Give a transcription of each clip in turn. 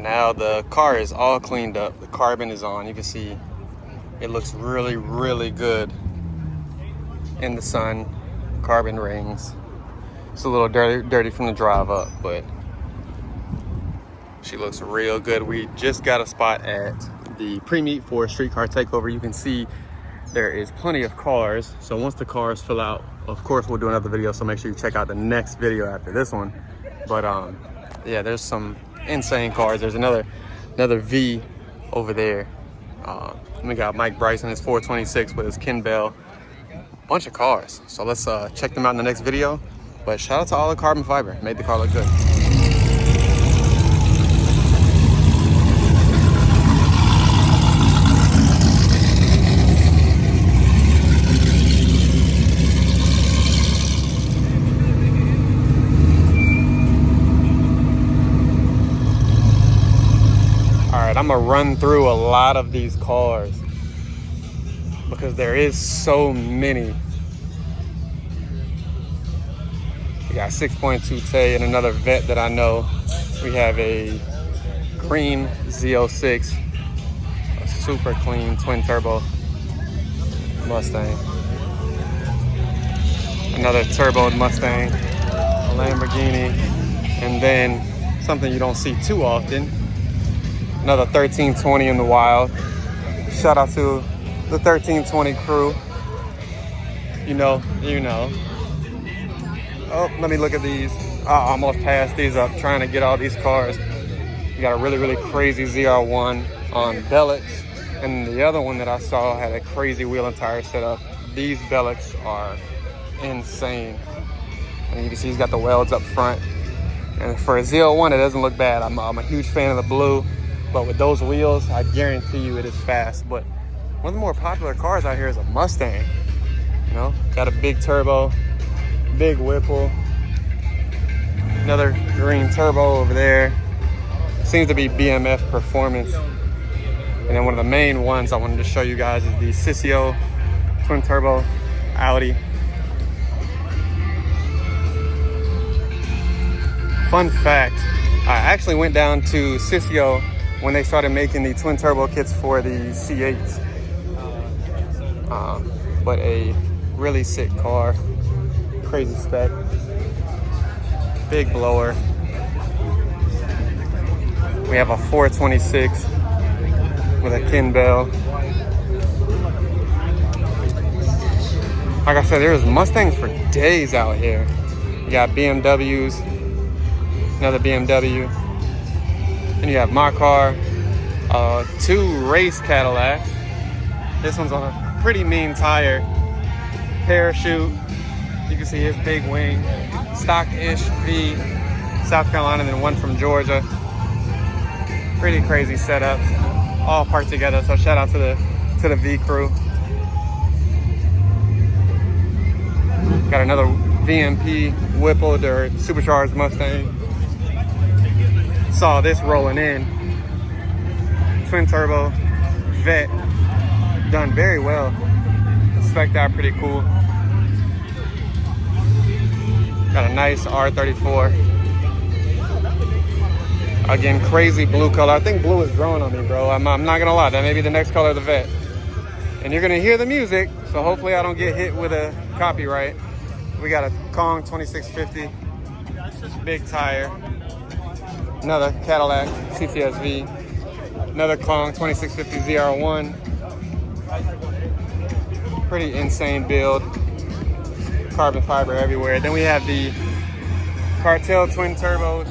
now the car is all cleaned up. The carbon is on. You can see it looks really, really good in the sun. Carbon rings. It's a little dirty from the drive up, but she looks real good. We just got a spot at the pre-meet for Streetcar Takeover. You can see there is plenty of cars. So once the cars fill out, of course, we'll do another video. So make sure you check out the next video after this one. But yeah, there's some insane cars. There's another V over there. We got Mike Bryson, his 426 with his Ken Bell. Bunch of cars. So let's check them out in the next video. But shout out to all the carbon fiber. Made the car look good. I'm gonna run through a lot of these cars because there is so many. We got 6.2 Tay and another vet that I know. We have a green Z06, a super clean twin turbo Mustang, another turboed Mustang, a Lamborghini, and then something you don't see too often, another 1320 in the wild. Shout out to the 1320 crew. You know. Oh, let me look at these. I almost passed these up trying to get all these cars. You got a really, really crazy ZR1 on Bellix. And the other one that I saw had a crazy wheel and tire setup. These Bellix are insane. And you can see he's got the welds up front. And for a ZR1, it doesn't look bad. I'm a huge fan of the blue. But with those wheels, I guarantee you it is fast. But one of the more popular cars out here is a Mustang. You know, got a big turbo, big Whipple, another green turbo over there. Seems to be BMF Performance. And then one of the main ones I wanted to show you guys is the Sissio twin turbo Audi. Fun fact, I actually went down to Sissio when they started making the twin turbo kits for the C8s. But a really sick car, crazy spec, big blower. We have a 426 with a Ken Bell. Like I said, there's Mustangs for days out here. You got BMWs, another BMW. And you have my car, 2 race Cadillacs. This one's on a pretty mean tire. Parachute. You can see his big wing. Stock-ish V, South Carolina, and then one from Georgia. Pretty crazy setups, all parked together. So shout out to the V crew. Got another VMP Whipple, their supercharged Mustang. Saw this rolling in. Twin turbo, vet, done very well. Spec'd out pretty cool. Got a nice R34. Again, crazy blue color. I think blue is growing on me, bro. I'm not gonna lie, that may be the next color of the vet. And you're gonna hear the music, so hopefully I don't get hit with a copyright. We got a Kong 2650, big tire. Another Cadillac CTSV, another Kong 2650 ZR1. Pretty insane build. Carbon fiber everywhere. Then we have the Cartel twin turbo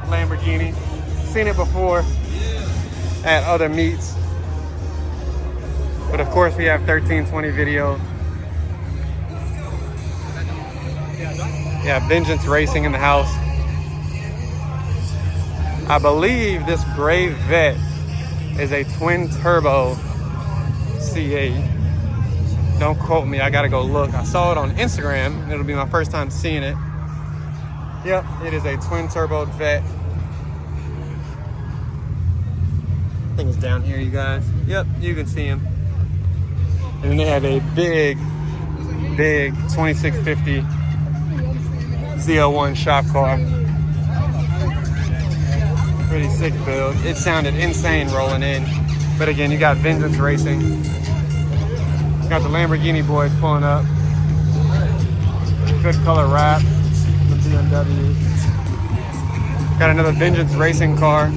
Lamborghini. Seen it before at other meets. But of course we have 1320 video. Yeah, Vengeance Racing in the house. I believe this gray vet is a twin turbo C8. Don't quote me, I gotta go look. I saw it on Instagram. It'll be my first time seeing it. Yep, it is a twin turbo vet. I think it's down here, you guys. Yep, you can see him. And then they have a big 2650 Z01 shop car. pretty sick build. It sounded insane rolling in. But again, you got Vengeance Racing. Got the Lamborghini boys pulling up. Good color wrap. The BMW. Got another Vengeance Racing car.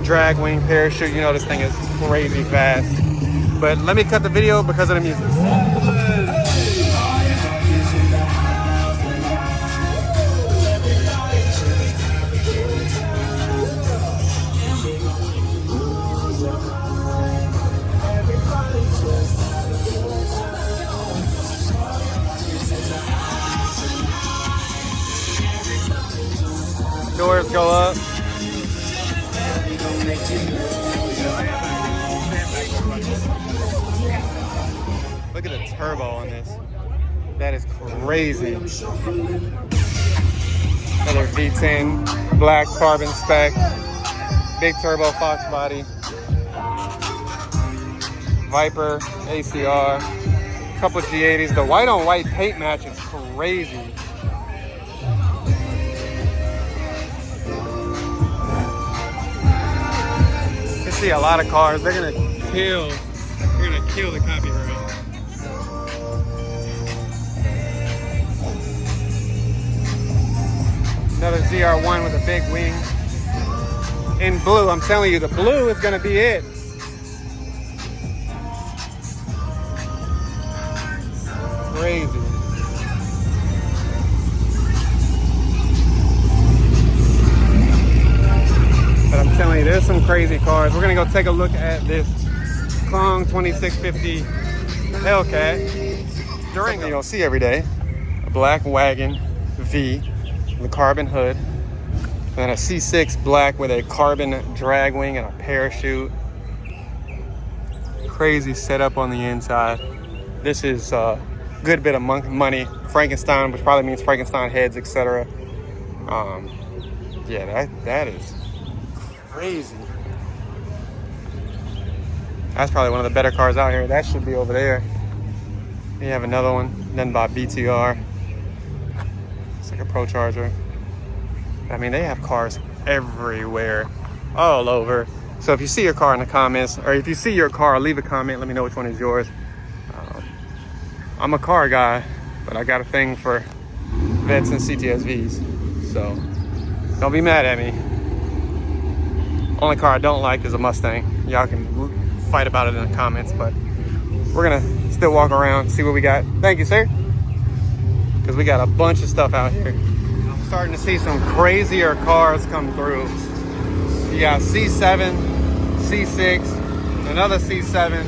Drag wing parachute. You know this thing is crazy fast. But let me cut the video because of the music. Doors go up. Look at the turbo on this. That is crazy. Another V10 black carbon spec. Big turbo Fox body. Viper ACR. Couple G80s. The white on white paint match is crazy. You see a lot of cars. They're gonna kill the copyright. Another ZR1 with a big wing. In blue, I'm telling you, the blue is gonna be it. Crazy. But I'm telling you, there's some crazy cars. We're gonna go take a look at this Kong 2650 Hellcat. Durango. You don't see every day. A black wagon V. The carbon hood, and a C6 black with a carbon drag wing and a parachute. Crazy setup on the inside. This is a good bit of money. Frankenstein, which probably means Frankenstein heads, etc. Yeah, that is crazy. That's probably one of the better cars out here. That should be over there. You have another one done by BTR. It's like a Pro Charger. I mean, they have cars everywhere, all over. So if you see your car in the comments, or if you see your car, leave a comment. Let me know which one is yours. I'm a car guy, but I got a thing for vets and CTSVs. So don't be mad at me. Only car I don't like is a Mustang. Y'all can fight about it in the comments, but we're gonna still walk around, see what we got. Thank you, sir. Because we got a bunch of stuff out here. I'm starting to see some crazier cars come through. You got C7, C6, another C7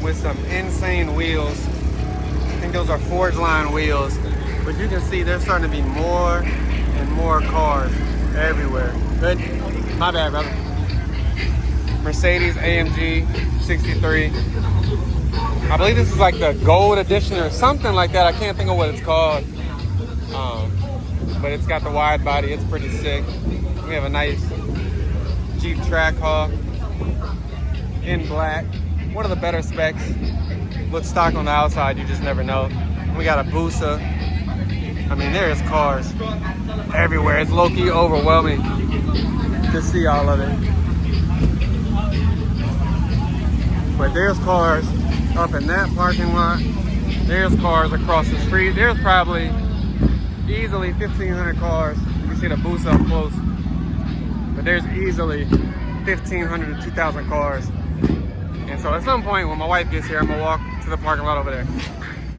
with some insane wheels. I think those are Forge Line wheels. But you can see there's starting to be more and more cars everywhere. Good? My bad, brother. Mercedes AMG 63. I believe this is like the gold edition or something like that. I can't think of what it's called. But it's got the wide body. It's pretty sick. We have a nice Jeep Trackhawk in black. One of the better specs. Looks stock on the outside. You just never know. We got a Busa. I mean, there's cars everywhere. It's low-key overwhelming to see all of it. But there's cars up in that parking lot. There's cars across the street. There's probably easily 1,500 cars. You can see the Busa up close. But there's easily 1,500 to 2,000 cars. And so at some point when my wife gets here, I'm gonna walk to the parking lot over there.